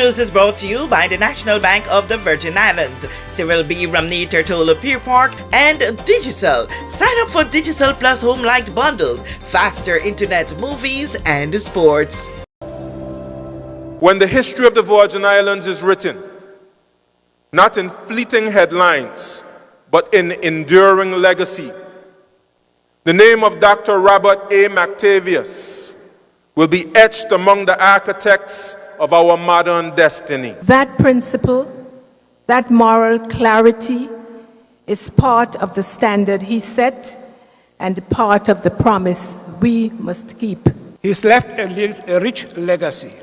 News is brought to you by the National Bank of the Virgin Islands, Cyril B. Ramney Tertola Pier Park, and Digicel. Sign up for Digicel Plus Home Light bundles, faster internet, movies, and sports. When the history of the Virgin Islands is written, not in fleeting headlines, but in enduring legacy, the name of Dr. Robert A. Mathavious will be etched among the architects of our modern destiny. That principle, that moral clarity, is part of the standard he set and part of the promise we must keep. He's left a rich legacy,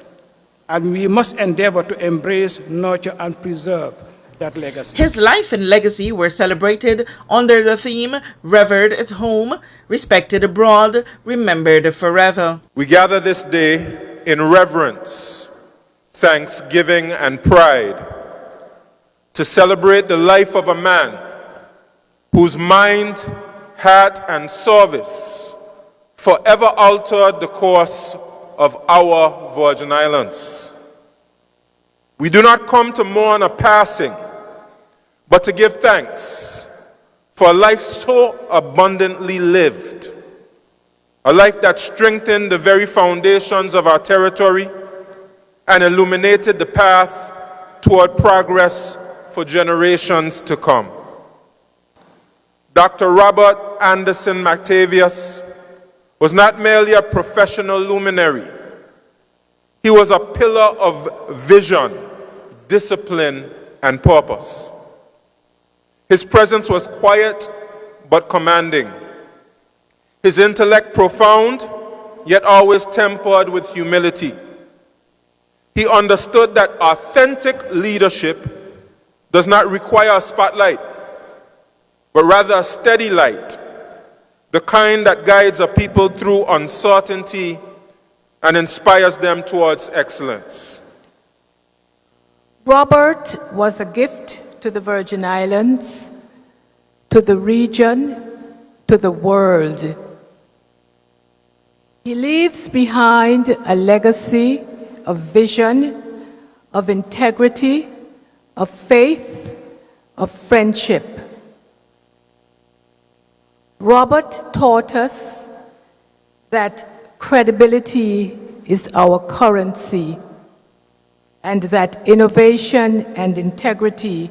and we must endeavor to embrace, nurture, and preserve that legacy. His life and legacy were celebrated under the theme Revered at Home, Respected Abroad, Remembered Forever. We gather this day in reverence, thanksgiving, and pride to celebrate the life of a man whose mind, heart, and service forever altered the course of our Virgin Islands. We do not come to mourn a passing, but to give thanks for a life so abundantly lived, a life that strengthened the very foundations of our territory and illuminated the path toward progress for generations to come. Dr. Robert Anderson Mathavious was not merely a professional luminary. He was a pillar of vision, discipline, and purpose. His presence was quiet but commanding. His intellect profound, yet always tempered with humility. He understood that authentic leadership does not require a spotlight, but rather a steady light, the kind that guides a people through uncertainty and inspires them towards excellence. Robert was a gift to the Virgin Islands, to the region, to the world. He leaves behind a legacy of vision, of integrity, of faith, of friendship. Robert taught us that credibility is our currency and that innovation and integrity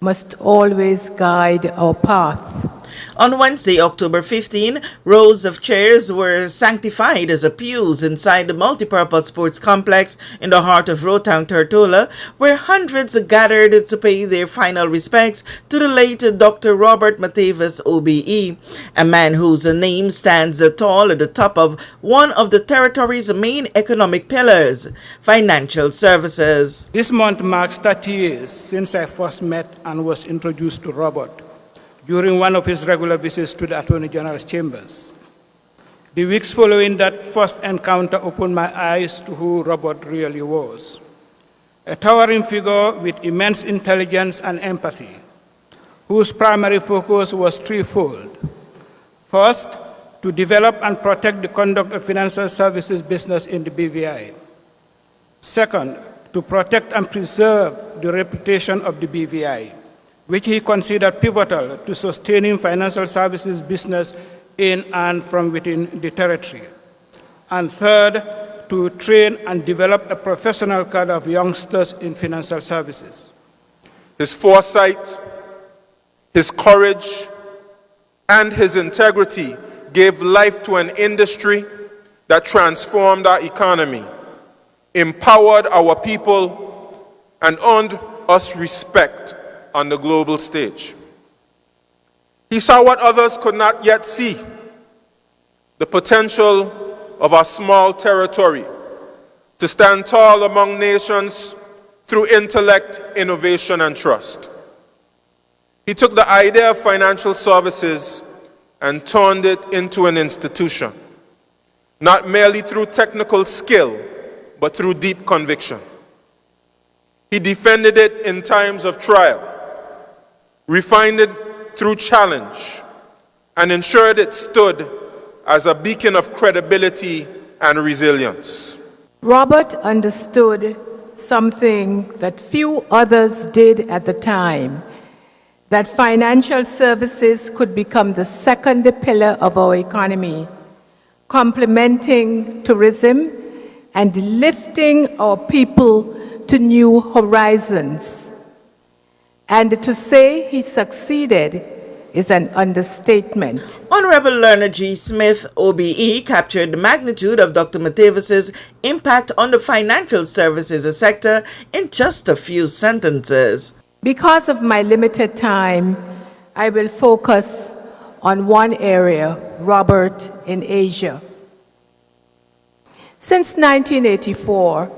must always guide our path. On Wednesday, October 15, rows of chairs were sanctified as pews inside the multipurpose sports complex in the heart of Rotown, Tertola, where hundreds gathered to pay their final respects to the late Dr. Robert Mathavious, OBE, a man whose name stands tall at the top of one of the territory's main economic pillars, financial services. This month marks 30 years since I first met and was introduced to Robert during one of his regular visits to the Attorney General's chambers. The weeks following that first encounter opened my eyes to who Robert really was. A towering figure with immense intelligence and empathy, whose primary focus was threefold. First, to develop and protect the conduct of financial services business in the BVI. Second, to protect and preserve the reputation of the BVI, which he considered pivotal to sustaining financial services business in and from within the territory. And third, to train and develop a professional cadre of youngsters in financial services. His foresight, his courage, and his integrity gave life to an industry that transformed our economy, empowered our people, and earned us respect on the global stage. He saw what others could not yet see, the potential of our small territory to stand tall among nations through intellect, innovation, and trust. He took the idea of financial services and turned it into an institution, not merely through technical skill, but through deep conviction. He defended it in times of trial, refined it through challenge, and ensured it stood as a beacon of credibility and resilience. Robert understood something that few others did at the time, that financial services could become the second pillar of our economy, complementing tourism and lifting our people to new horizons. And to say he succeeded is an understatement. Honorable Leonard G. Smith, OBE, captured the magnitude of Dr. Mathavious' impact on the financial services sector in just a few sentences. Because of my limited time, I will focus on one area, Revered in Asia. Since 1984,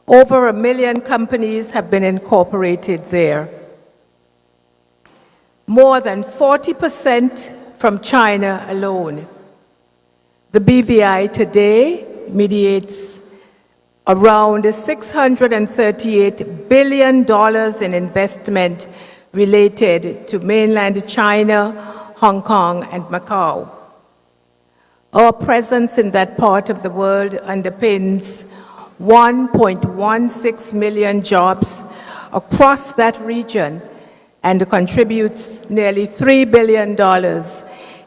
over 1 million companies have been incorporated there. More than 40% from China alone. The BVI today mediates around $638 billion in investment related to mainland China, Hong Kong, and Macau. Our presence in that part of the world underpins 1.16 million jobs across that region and contributes nearly $3 billion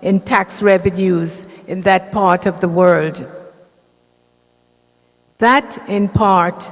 in tax revenues in that part of the world. That, in part,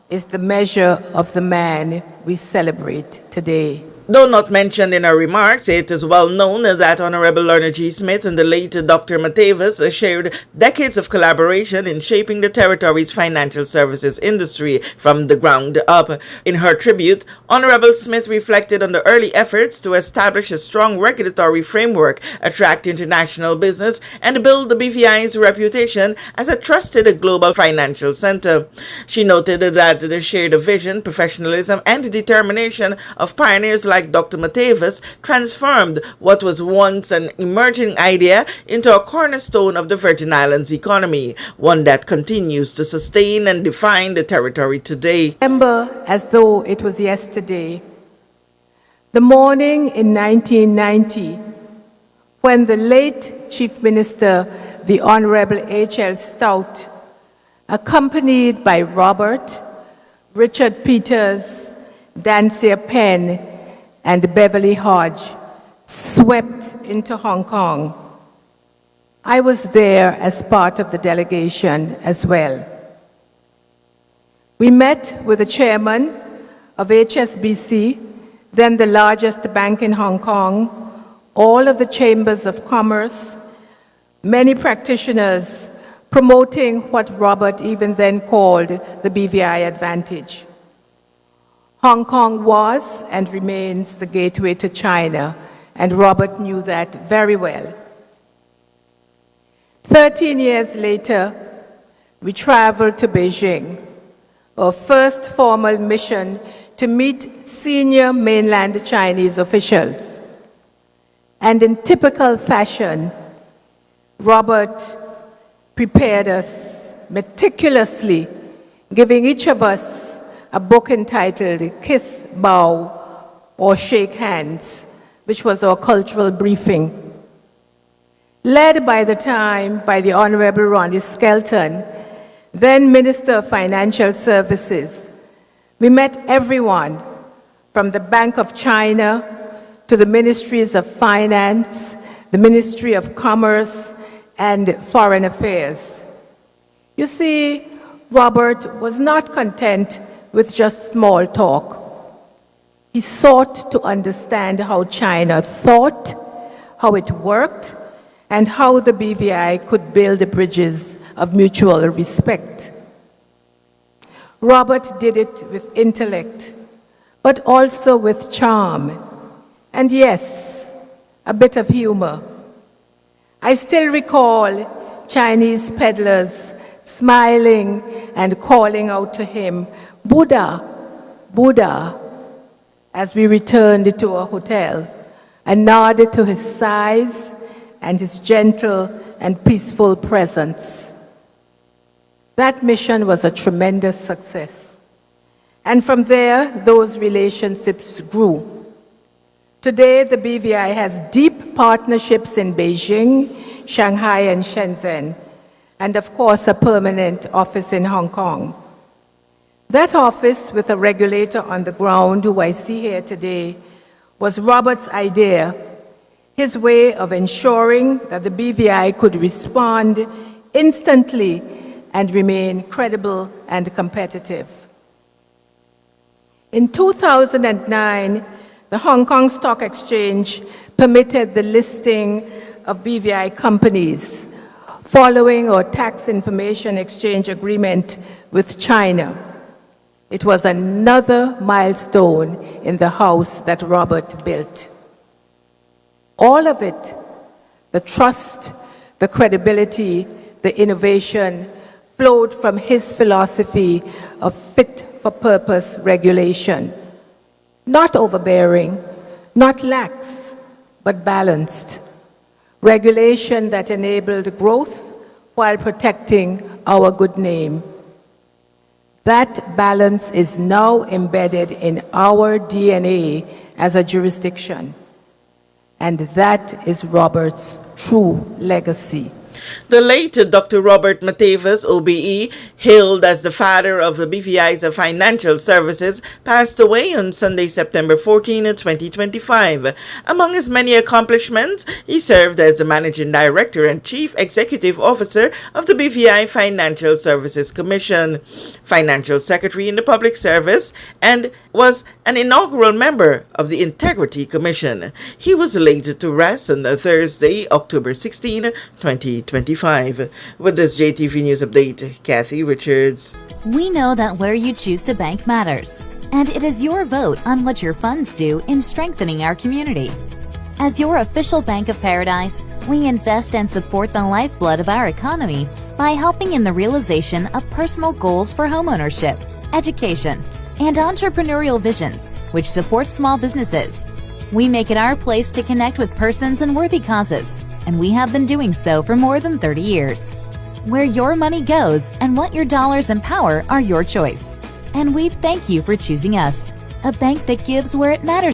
is the measure of the man we celebrate today. Though not mentioned in her remarks, it is well known that Honorable Leonard G. Smith and the late Dr. Mathavious shared decades of collaboration in shaping the territory's financial services industry from the ground up. In her tribute, Honorable Smith reflected on the early efforts to establish a strong regulatory framework, attract international business, and build the BVI's reputation as a trusted global financial center. She noted that the shared vision, professionalism, and determination of pioneers like Dr. Mathavious transformed what was once an emerging idea into a cornerstone of the Virgin Islands economy, one that continues to sustain and define the territory today. Remember as though it was yesterday, the morning in 1990, when the late Chief Minister, the Honorable H.L. Stout, accompanied by Robert, Richard Peters, Dancia Penn, and Beverly Hodge, swept into Hong Kong. I was there as part of the delegation as well. We met with the chairman of HSBC, then the largest bank in Hong Kong, all of the chambers of commerce, many practitioners promoting what Robert even then called the BVI advantage. Hong Kong was and remains the gateway to China, and Robert knew that very well. 13 years later, we traveled to Beijing, our first formal mission to meet senior mainland Chinese officials. And in typical fashion, Robert prepared us meticulously, giving each of us a book entitled Kiss, Bow, or Shake Hands, which was our cultural briefing. Led by the Honorable Ronnie Skelton, then Minister of Financial Services, we met everyone from the Bank of China to the Ministries of Finance, the Ministry of Commerce, and Foreign Affairs. You see, Robert was not content with just small talk. He sought to understand how China thought, how it worked, and how the BVI could build bridges of mutual respect. Robert did it with intellect, but also with charm, and yes, a bit of humor. I still recall Chinese peddlers smiling and calling out to him, "Buddha, Buddha," as we returned to our hotel, and nodded to his size and his gentle and peaceful presence. That mission was a tremendous success. And from there, those relationships grew. Today, the BVI has deep partnerships in Beijing, Shanghai, and Shenzhen, and of course, a permanent office in Hong Kong. That office, with a regulator on the ground who I see here today, was Robert's idea, his way of ensuring that the BVI could respond instantly and remain credible and competitive. In 2009, the Hong Kong Stock Exchange permitted the listing of BVI companies following our tax information exchange agreement with China. It was another milestone in the house that Robert built. All of it, the trust, the credibility, the innovation, flowed from his philosophy of fit-for-purpose regulation. Not overbearing, not lax, but balanced. Regulation that enabled growth while protecting our good name. That balance is now embedded in our DNA as a jurisdiction. And that is Robert's true legacy. The late Dr. Robert Mathavious, OBE, hailed as the father of the BVI's financial services, passed away on Sunday, September 14, 2025. Among his many accomplishments, he served as the Managing Director and Chief Executive Officer of the BVI Financial Services Commission, Financial Secretary in the Public Service, and was an inaugural member of the Integrity Commission. He was laid to rest on Thursday, October 16, 2025. With this JTV News Update, Kathy Richards. We know that where you choose to bank matters, and it is your vote on what your funds do in strengthening our community. As your official Bank of Paradise, we invest and support the lifeblood of our economy by helping in the realization of personal goals for homeownership, education, and entrepreneurial visions, which support small businesses. We make it our place to connect with persons and worthy causes, and we have been doing so for more than 30 years. Where your money goes and what your dollars empower are your choice. And we thank you for choosing us, a bank that gives where it matters.